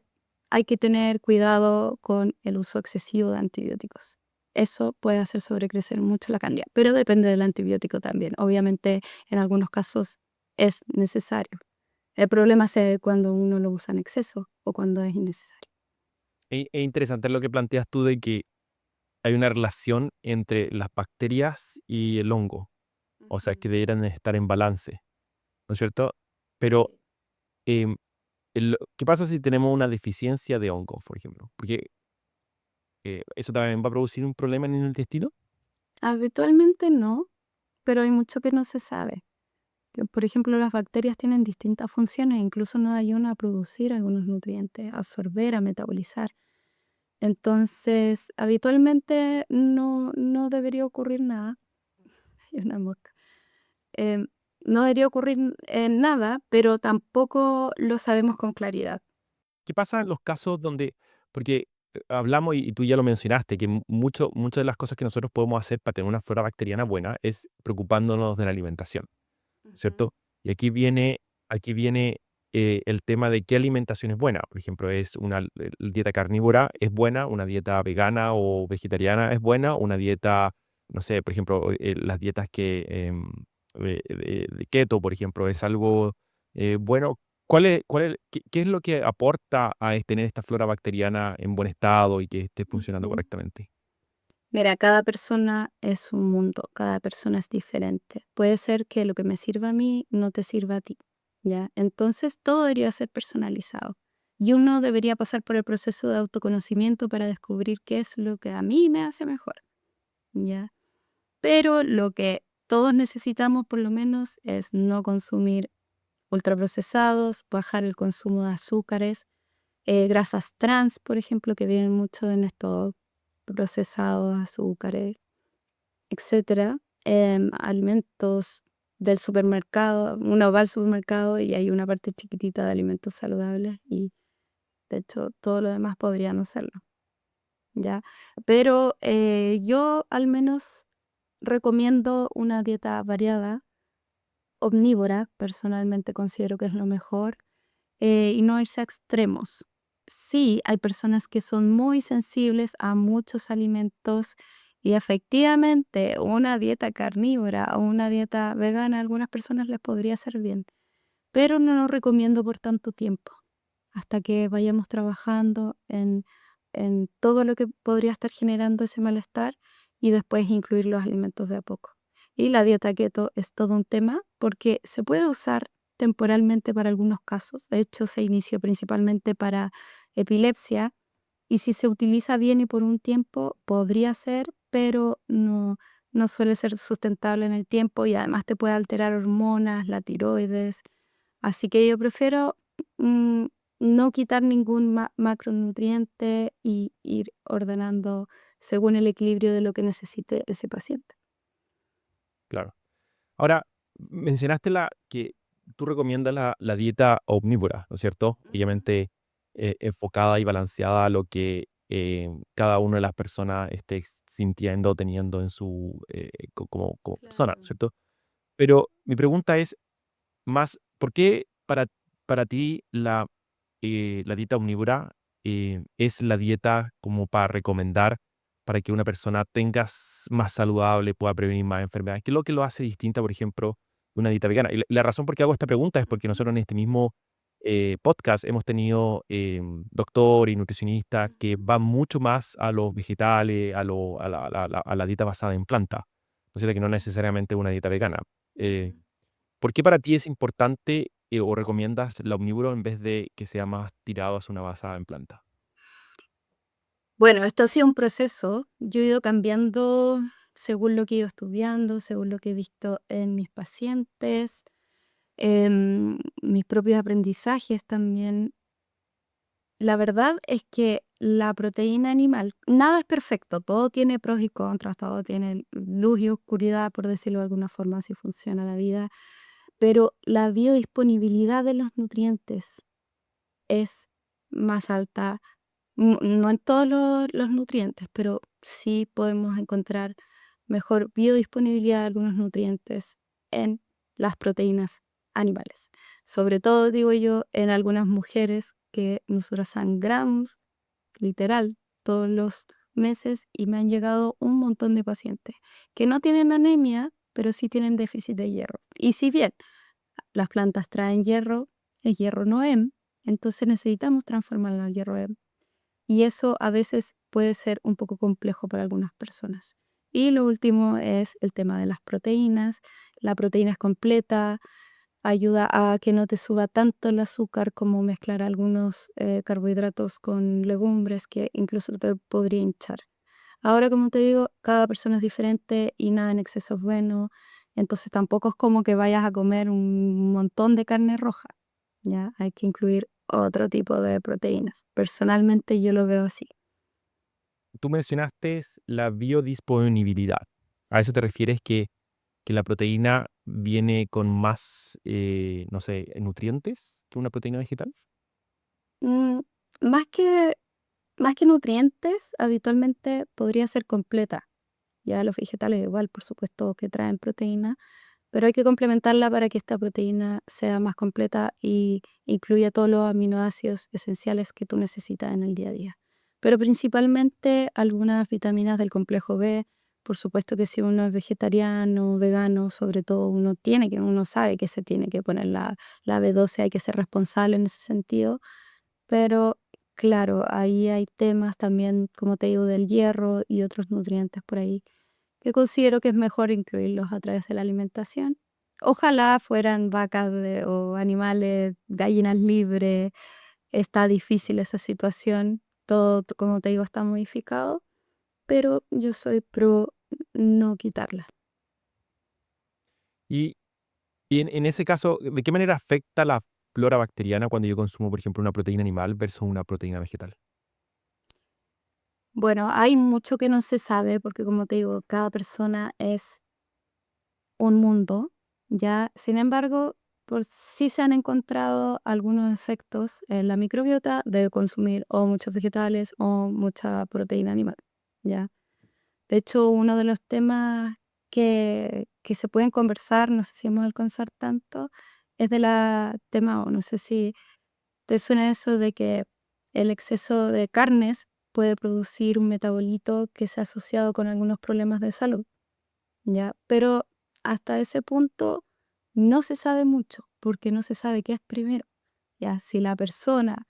hay que tener cuidado con el uso excesivo de antibióticos. Eso puede hacer sobrecrecer mucho la cándida, pero depende del antibiótico también. Obviamente en algunos casos es necesario. El problema se ve cuando uno lo usa en exceso o cuando es innecesario. Es interesante lo que planteas tú de que hay una relación entre las bacterias y el hongo, o sea, que Ujú. deberían estar en balance, ¿no es cierto? Pero, em, ¿qué pasa si tenemos una deficiencia de hongo, por ejemplo? Porque eso también va a producir un problema en el intestino. Habitualmente no, pero hay mucho que no se sabe. Que, por ejemplo, las bacterias tienen distintas funciones, incluso nos ayudan a producir algunos nutrientes, a absorber, a metabolizar. Entonces, habitualmente no debería ocurrir nada. Hay una mosca. Em, no debería ocurrir nada, pero tampoco lo sabemos con claridad. ¿Qué pasa en los casos donde, porque hablamos y tú ya lo mencionaste, que muchas de las cosas que nosotros podemos hacer para tener una flora bacteriana buena es preocupándonos de la alimentación, Ujú, ¿cierto? Y aquí viene el tema de qué alimentación es buena. Por ejemplo, es una dieta carnívora es buena, una dieta vegana o vegetariana es buena, una dieta, no sé, por ejemplo, las dietas que de keto, por ejemplo, es algo bueno. ¿Qué es lo que aporta a tener esta flora bacteriana en buen estado y que esté funcionando ujú. correctamente? Mira, cada persona es un mundo, cada persona es diferente. Puede ser que lo que me sirva a mí no te sirva a ti, ¿ya? Entonces todo debería ser personalizado. Y uno debería pasar por el proceso de autoconocimiento para descubrir qué es lo que a mí me hace mejor, ¿ya? Pero lo que todos necesitamos por lo menos es no consumir ultraprocesados, bajar el consumo de azúcares, grasas trans, por ejemplo, que vienen mucho en estos procesados, azúcares, etcétera, alimentos del supermercado. Uno va al supermercado y hay una parte chiquitita de alimentos saludables y de hecho todo lo demás podría no serlo, ¿ya? Pero yo al menos recomiendo una dieta variada, omnívora, personalmente considero que es lo mejor, y no irse a extremos. Sí, hay personas que son muy sensibles a muchos alimentos Y efectivamente, una dieta carnívora o una dieta vegana a algunas personas les podría hacer bien, pero no lo recomiendo por tanto tiempo, hasta que vayamos trabajando en todo lo que podría estar generando ese malestar y después incluir los alimentos de a poco. Y la dieta keto es todo un tema porque se puede usar temporalmente para algunos casos. De hecho, se inició principalmente para epilepsia y si se utiliza bien y por un tiempo podría ser, pero no suele ser sustentable en el tiempo y además te puede alterar hormonas, la tiroides. Así que yo prefiero mm, no quitar ningún macronutriente y ir ordenando según el equilibrio de lo que necesite ese paciente. Claro. Ahora, mencionaste que tú recomiendas la dieta omnívora, ¿no es cierto? Obviamente enfocada y balanceada a lo que cada una de las personas esté sintiendo, teniendo en su como persona, ¿no es Claro. cierto? Pero mi pregunta es más, ¿por qué para ti la dieta omnívora es la dieta como para recomendar para que una persona tenga más saludable, pueda prevenir más enfermedades? ¿Qué es lo que lo hace distinta, por ejemplo, de una dieta vegana? Y la razón por qué hago esta pregunta es porque Ujú, nosotros en este mismo podcast hemos tenido doctor y nutricionistas que ujú. van mucho más a los vegetales, a la dieta basada en planta, o sea, que no necesariamente una dieta vegana. Eh, Ujú. ¿Por qué para ti es importante, o recomiendas la omnívoro en vez de que sea más tirado hacia una basada en planta? Bueno, esto ha sido un proceso. Yo he ido cambiando según lo que he ido estudiando, según lo que he visto en mis pacientes, mis propios aprendizajes también. La verdad es que la proteína animal, nada es perfecto, todo tiene pros y contras, todo tiene luz y oscuridad, por decirlo de alguna forma, así funciona la vida, pero la biodisponibilidad de los nutrientes es más alta, no en todos los nutrientes, pero sí podemos encontrar mejor biodisponibilidad de algunos nutrientes en las proteínas animales. Sobre todo, digo yo, en algunas mujeres que nosotros sangramos literal todos los meses y me han llegado un montón de pacientes que no tienen anemia, pero sí tienen déficit de hierro. Y si bien las plantas traen hierro, es hierro no Hem, entonces necesitamos transformarlo al hierro Hem. Y eso a veces puede ser un poco complejo para algunas personas. Y lo último es el tema de las proteínas. La proteína es completa, ayuda a que no te suba tanto el azúcar como mezclar algunos carbohidratos con legumbres que incluso te podría hinchar. Ahora, como te digo, cada persona es diferente y nada en exceso es bueno, entonces tampoco es como que vayas a comer un montón de carne roja, ¿ya? Hay que incluir otro tipo de proteínas. Personalmente yo lo veo así. Tú mencionaste la biodisponibilidad. ¿A eso te refieres que la proteína viene con más, no sé, nutrientes que una proteína vegetal? Mm, más que, más que nutrientes, habitualmente podría ser completa. Ya los vegetales igual, por supuesto, que traen proteína, pero hay que complementarla para que esta proteína sea más completa y incluya todos los aminoácidos esenciales que tú necesitas en el día a día. Pero principalmente algunas vitaminas del complejo B. Por supuesto que si uno es vegetariano, vegano, sobre todo uno sabe que se tiene que poner la B12, hay que ser responsable en ese sentido. Pero claro, ahí hay temas también, como te digo, del hierro y otros nutrientes por ahí que considero que es mejor incluirlos a través de la alimentación. Ojalá fueran vacas o animales, gallinas libres. Está difícil esa situación. Todo, como te digo, está modificado, pero yo soy pro no quitarla. Y, y en ese caso, ¿de qué manera afecta la flora bacteriana cuando yo consumo, por ejemplo, una proteína animal versus una proteína vegetal? Bueno, hay mucho que no se sabe porque, como te digo, cada persona es un mundo, ¿ya? Sin embargo, por sí se han encontrado algunos efectos en la microbiota de consumir o muchos vegetales o mucha proteína animal, ¿ya? De hecho, uno de los temas que se pueden conversar, no sé si hemos alcanzar tanto, es de la tema, o no sé si te suena eso de que el exceso de carnes puede producir un metabolito que se ha asociado con algunos problemas de salud, ¿ya? Pero hasta ese punto no se sabe mucho, porque no se sabe qué es primero, ¿ya? Si la persona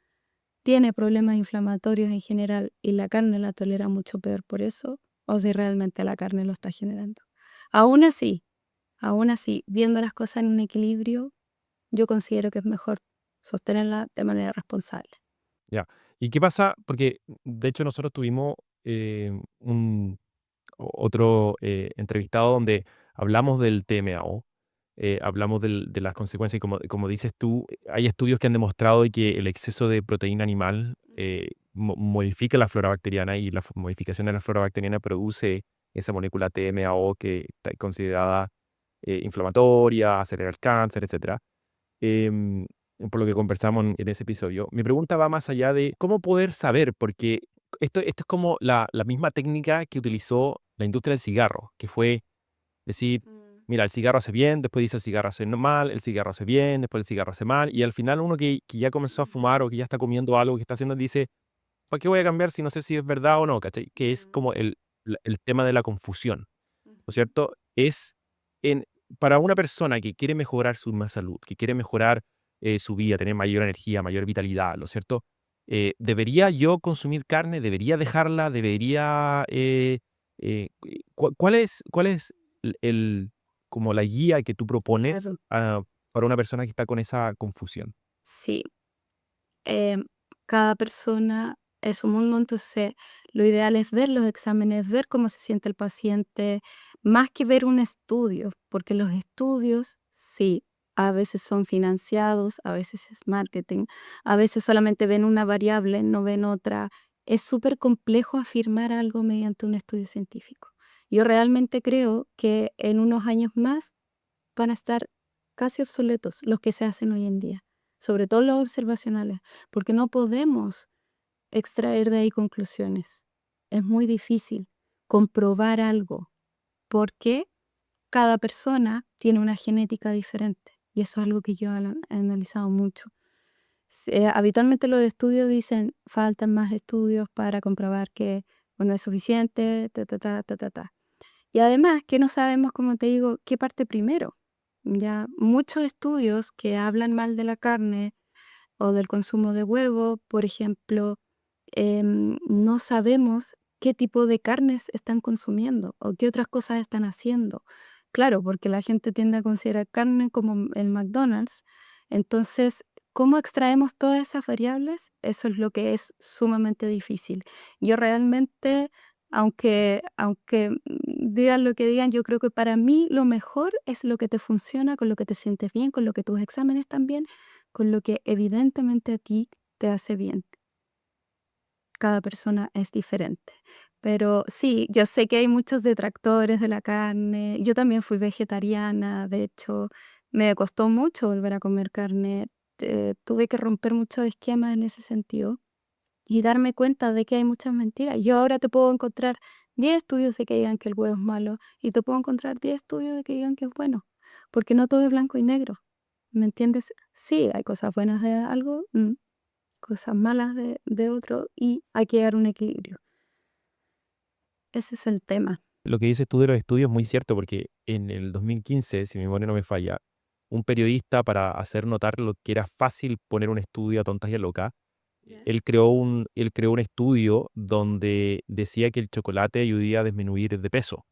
tiene problemas inflamatorios en general y la carne la tolera mucho peor por eso, o si realmente la carne lo está generando. Aún así, viendo las cosas en un equilibrio, yo considero que es mejor sostenerla de manera responsable. Ya. ¿Y qué pasa? Porque, de hecho, nosotros tuvimos un otro entrevistado donde hablamos del TMAO, hablamos de las consecuencias y como dices tú, hay estudios que han demostrado de que el exceso de proteína animal modifica la flora bacteriana y la modificación de la flora bacteriana produce esa molécula TMAO que está considerada inflamatoria, acelera el cáncer, etcétera. em, por lo que conversamos en ese episodio. Mi pregunta va más allá de cómo poder saber, porque esto es como la misma técnica que utilizó la industria del cigarro, que fue decir, mira, el cigarro hace bien, después dice el cigarro hace mal, el cigarro hace bien, después el cigarro hace mal, y al final uno que ya comenzó a fumar o que ya está comiendo algo que está haciendo, dice, ¿para qué voy a cambiar si no sé si es verdad o no? ¿Cachai? Que es como el tema de la confusión, ¿no es cierto? Es en, para una persona que quiere mejorar su salud, que quiere mejorar su vida, tener mayor energía, mayor vitalidad, ¿no es cierto? ¿Debería yo consumir carne? ¿Debería dejarla? ¿Debería... cuál es como la guía que tú propones Claro. para una persona que está con esa confusión? Sí, em, cada persona es un mundo, entonces lo ideal es ver los exámenes, ver cómo se siente el paciente, más que ver un estudio, porque los estudios, sí, a veces son financiados, a veces es marketing, a veces solamente ven una variable, no ven otra. Es súper complejo afirmar algo mediante un estudio científico. Yo realmente creo que en unos años más van a estar casi obsoletos los que se hacen hoy en día, sobre todo los observacionales, porque no podemos extraer de ahí conclusiones. Es muy difícil comprobar algo porque cada persona tiene una genética diferente y eso es algo que yo he analizado mucho. Habitualmente los estudios dicen faltan más estudios para comprobar que bueno, es suficiente, ta, ta, ta, ta, ta, ta. Y además que no sabemos, como te digo, qué parte primero. Ya muchos estudios que hablan mal de la carne o del consumo de huevo, por ejemplo, no sabemos qué tipo de carnes están consumiendo o qué otras cosas están haciendo. Claro, porque la gente tiende a considerar carne como el McDonald's. Entonces, ¿cómo extraemos todas esas variables? Eso es lo que es sumamente difícil. Yo realmente, aunque digan lo que digan, yo creo que para mí lo mejor es lo que te funciona, con lo que te sientes bien, con lo que tus exámenes también, con lo que evidentemente a ti te hace bien. Cada persona es diferente. Pero sí, yo sé que hay muchos detractores de la carne. Yo también fui vegetariana, de hecho, me costó mucho volver a comer carne. Tuve que romper muchos esquemas en ese sentido y darme cuenta de que hay muchas mentiras. Yo ahora te puedo encontrar 10 estudios de que digan que el huevo es malo y te puedo encontrar 10 estudios de que digan que es bueno, porque no todo es blanco y negro. ¿Me entiendes? Sí, hay cosas buenas de algo, cosas malas de otro y hay que llegar a un equilibrio. Ese es el tema. Lo que dices tú de los estudios es muy cierto, porque en el 2015, si mi memoria no me falla, un periodista para hacer notar lo que era fácil poner un estudio a tontas y a locas, Ya. él creó un estudio donde decía que el chocolate ayudaba a disminuir de peso.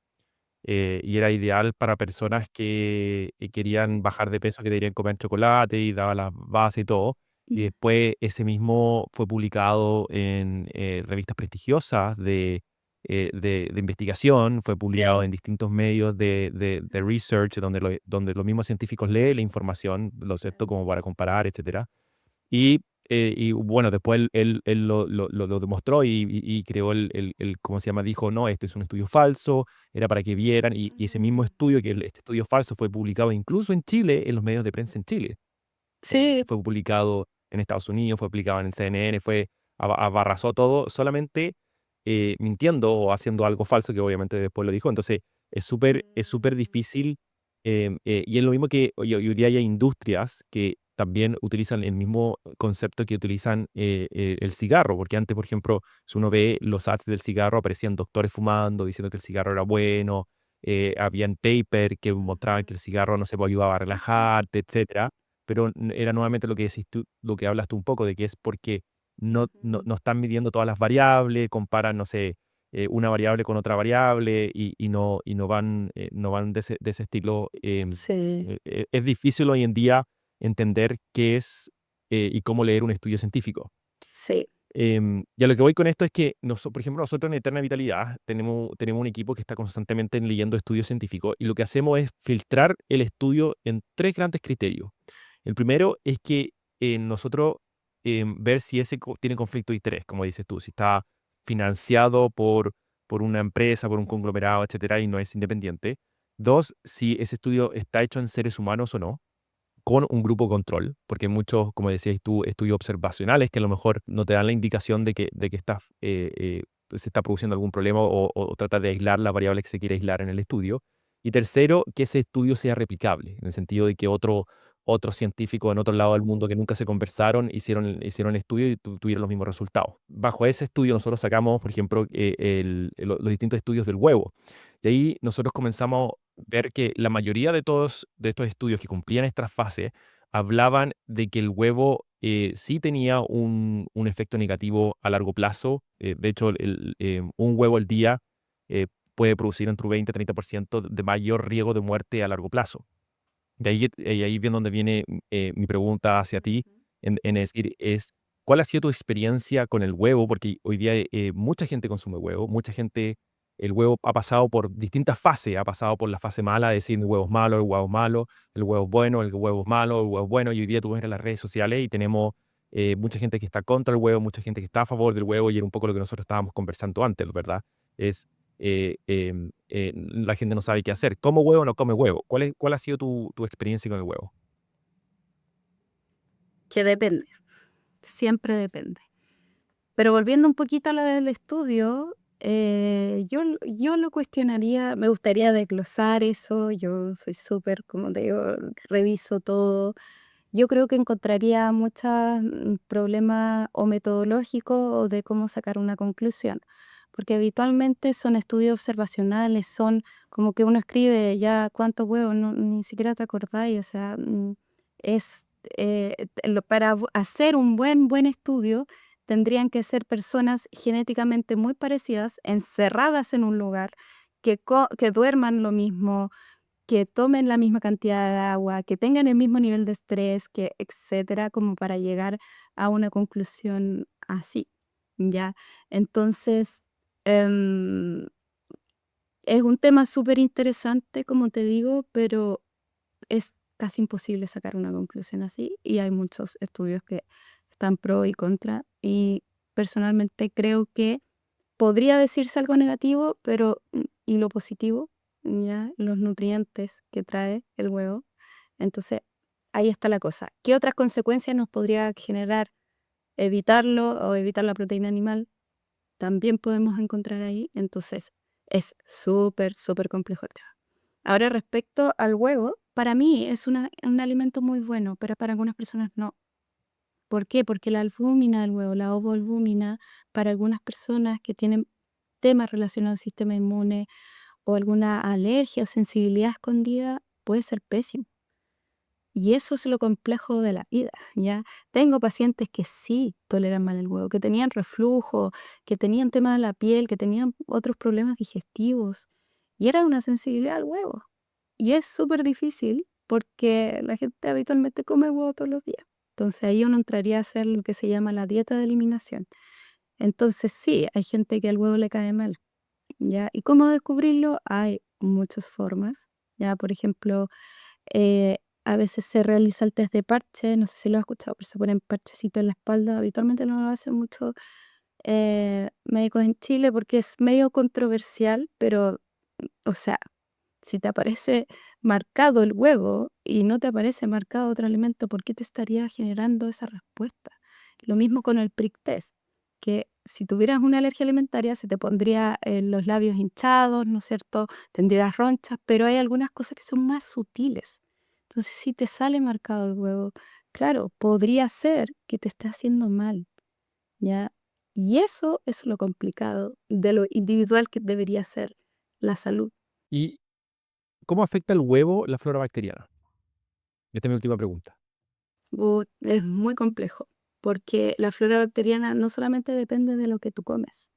Y era ideal para personas que querían bajar de peso, que deberían comer chocolate y daba las bases y todo. Y Mm, después ese mismo fue publicado en revistas prestigiosas de investigación, fue publicado en distintos medios de research, donde los mismos científicos leen la información, lo cierto, como para comparar, etcétera. Y bueno, después él lo demostró y creó ¿cómo se llama? Dijo, no, este es un estudio falso, era para que vieran, y ese mismo mm. estudio, este estudio falso fue publicado incluso en Chile, en los medios de prensa en Chile. Sí, Fue publicado en Estados Unidos, fue publicado en el CNN, abarrasó todo solamente mintiendo o haciendo algo falso, que obviamente después lo dijo. Entonces, es súper difícil Y es lo mismo que hoy día hay industrias que también utilizan el mismo concepto que utilizan el cigarro, porque antes, por ejemplo, si uno ve los ads del cigarro, aparecían doctores fumando, diciendo que el cigarro era bueno, habían paper que mostraban que el cigarro, no se ayudaba a relajarte, etcétera, pero era nuevamente lo que decís tú, lo que hablas tú un poco, de que es porque no están midiendo todas las variables, comparan, no sé, una variable con otra variable no van de ese estilo. Sí, Es difícil hoy en día entender qué es y cómo leer un estudio científico. sí, Y a lo que voy con esto es que, por ejemplo, nosotros en Eterna Vitalidad tenemos un equipo que está constantemente leyendo estudios científicos y lo que hacemos es filtrar el estudio en tres grandes criterios. El primero es que nosotros ver si ese tiene conflicto de interés, como dices tú, si está financiado por una empresa, por un conglomerado, etcétera, y no es independiente. Dos, si ese estudio está hecho en seres humanos o no, con un grupo control, porque hay muchos, como decías tú, estudios observacionales que a lo mejor no te dan la indicación de que se está produciendo algún problema o trata de aislar la variable que se quiere aislar en el estudio. Y tercero, que ese estudio sea replicable, en el sentido de que otros científicos en otro lado del mundo que nunca se conversaron hicieron el estudio y tuvieron los mismos resultados. Bajo ese estudio nosotros sacamos, por ejemplo, los distintos estudios del huevo. Y ahí nosotros comenzamos a ver que la mayoría de todos de estos estudios que cumplían esta fase hablaban de que el huevo sí tenía un efecto negativo a largo plazo. De hecho, un huevo al día eh, puede producir entre un 20 y 30% de mayor riesgo de muerte a largo plazo. Y ahí bien donde viene mi pregunta hacia ti, en decir, ¿cuál ha sido tu experiencia con el huevo? Porque hoy día mucha gente consume huevo, mucha gente, el huevo ha pasado por distintas fases, ha pasado por la fase mala de decir el huevo es malo, el huevo es malo, el huevo es bueno, el huevo es malo, el huevo es bueno, y hoy día tú ves en las redes sociales y tenemos mucha gente que está contra el huevo, mucha gente que está a favor del huevo, y era un poco lo que nosotros estábamos conversando antes, ¿verdad? Es la gente no sabe qué hacer. ¿Come huevo o no come huevo? ¿Cuál ha sido tu experiencia con el huevo? que depende, siempre depende. Pero volviendo un poquito a lo del estudio, yo lo cuestionaría, me gustaría desglosar eso, yo soy súper, como te digo, reviso todo. Yo creo que encontraría muchos problemas o metodológicos o de cómo sacar una conclusión, porque habitualmente son estudios observacionales, son como que uno escribe ya cuántos huevos, ni siquiera te acordáis, o sea, es para hacer un buen estudio tendrían que ser personas genéticamente muy parecidas, encerradas en un lugar, que duerman lo mismo, que tomen la misma cantidad de agua, que tengan el mismo nivel de estrés, que etcétera, como para llegar a una conclusión así, ¿ya? Entonces, em, es un tema súper interesante, como te digo, pero es casi imposible sacar una conclusión así y hay muchos estudios que están pro y contra y personalmente creo que podría decirse algo negativo, pero y lo positivo, ya, los nutrientes que trae el huevo. Entonces, ahí está la cosa. ¿Qué otras consecuencias nos podría generar evitarlo o evitar la proteína animal? También podemos encontrar ahí. Entonces, es súper, súper complejo el tema. Ahora, respecto al huevo, para mí es un alimento muy bueno, pero para algunas personas no. ¿Por qué? Porque la albúmina del huevo, la ovoalbúmina, para algunas personas que tienen temas relacionados al sistema inmune o alguna alergia o sensibilidad escondida, puede ser pésimo. Y eso es lo complejo de la vida, ¿ya? Tengo pacientes que sí toleran mal el huevo, que tenían reflujo, que tenían temas de la piel, que tenían otros problemas digestivos, y era una sensibilidad al huevo. Y es súper difícil porque la gente habitualmente come huevo todos los días. Entonces ahí uno entraría a hacer lo que se llama la dieta de eliminación. Entonces sí, hay gente que al huevo le cae mal, ¿ya? ¿Y cómo descubrirlo? Hay muchas formas, ¿ya? Por ejemplo, a veces se realiza el test de parche, no sé si lo has escuchado, pero se ponen parchecitos en la espalda. Habitualmente no lo hacen muchos médicos en Chile porque es medio controversial, pero, o sea, si te aparece marcado el huevo y no te aparece marcado otro alimento, ¿por qué te estaría generando esa respuesta? Lo mismo con el prick test. que si tuvieras una alergia alimentaria se te pondría los labios hinchados, ¿no es cierto? Tendrías ronchas, pero hay algunas cosas que son más sutiles. Entonces, si te sale marcado el huevo, claro, podría ser que te esté haciendo mal, ¿ya? Y eso es lo complicado de lo individual que debería ser la salud. ¿Y cómo afecta el huevo la flora bacteriana? Esta es mi última pregunta. Es muy complejo, porque la flora bacteriana no solamente depende de lo que tú comes,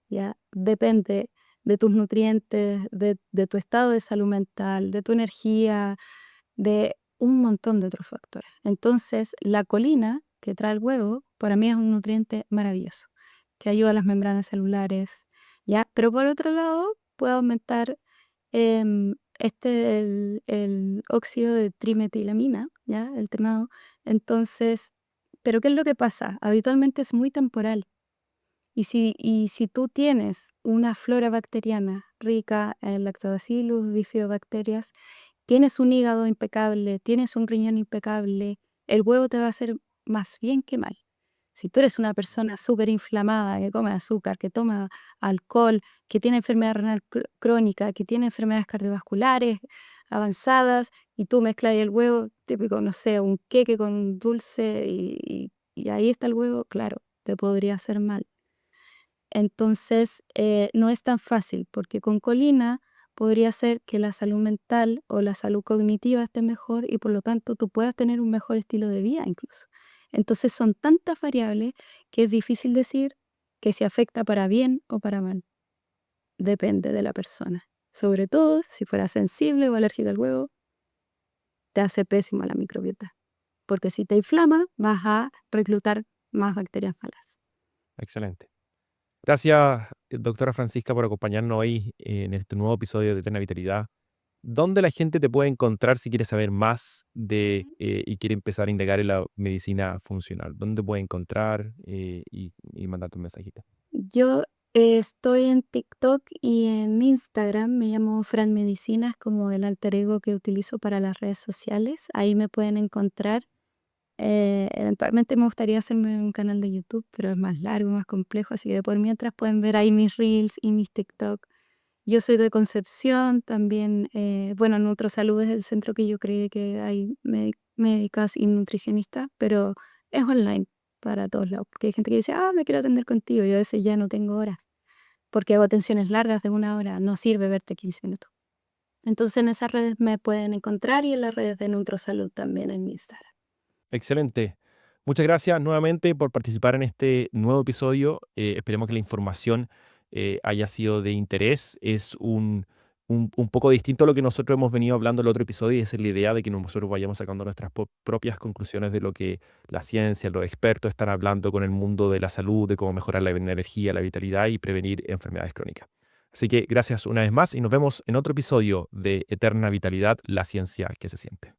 ¿ya? Depende de tus nutrientes, de tu estado de salud mental, de tu energía, de un montón de otros factores. Entonces, la colina que trae el huevo, para mí es un nutriente maravilloso, que ayuda a las membranas celulares, ¿ya? Pero por otro lado, puede aumentar el óxido de trimetilamina, ¿ya? El TMAO. Entonces, ¿pero qué es lo que pasa? Habitualmente es muy temporal. Y si tú tienes una flora bacteriana rica en lactobacillus, bifidobacterias, tienes un hígado impecable, tienes un riñón impecable, el huevo te va a hacer más bien que mal. Si tú eres una persona súper inflamada, que come azúcar, que toma alcohol, que tiene enfermedad renal crónica, que tiene enfermedades cardiovasculares avanzadas, y tú mezclas el huevo, típico, no sé, un queque con dulce, y ahí está el huevo, claro, te podría hacer mal. Entonces, no es tan fácil, porque con colina podría ser que la salud mental o la salud cognitiva esté mejor y por lo tanto tú puedas tener un mejor estilo de vida incluso. Entonces son tantas variables que es difícil decir que se afecta para bien o para mal. Depende de la persona. Sobre todo si fuera sensible o alérgica al huevo, te hace pésimo la microbiota. Porque si te inflama, vas a reclutar más bacterias malas. Excelente. Gracias, doctora Francisca, por acompañarnos hoy en este nuevo episodio de Eterna Vitalidad. ¿Dónde la gente te puede encontrar si quiere saber más y quiere empezar a indagar en la medicina funcional? ¿Dónde puede encontrar y mandarte un mensajito? Yo estoy en TikTok y en Instagram, me llamo Fran Medicinas, como el alter ego que utilizo para las redes sociales. Ahí me pueden encontrar. Eventualmente me gustaría hacerme un canal de YouTube, pero es más largo, más complejo, así que por mientras pueden ver ahí mis reels y mis TikTok. Yo soy de Concepción, también, bueno, NutroSalud es el centro que yo creí que hay médicas y nutricionistas, pero es online para todos lados, porque hay gente que dice, me quiero atender contigo, y a veces ya no tengo horas, porque hago atenciones largas de 1 hora, no sirve verte 15 minutos. Entonces en esas redes me pueden encontrar y en las redes de NutroSalud también en mi Instagram. Excelente. Muchas gracias nuevamente por participar en este nuevo episodio. Esperemos que la información haya sido de interés. Es un poco distinto a lo que nosotros hemos venido hablando en el otro episodio y esa es la idea de que nosotros vayamos sacando nuestras propias conclusiones de lo que la ciencia, los expertos están hablando con el mundo de la salud, de cómo mejorar la energía, la vitalidad y prevenir enfermedades crónicas. Así que gracias una vez más y nos vemos en otro episodio de Eterna Vitalidad, la ciencia que se siente.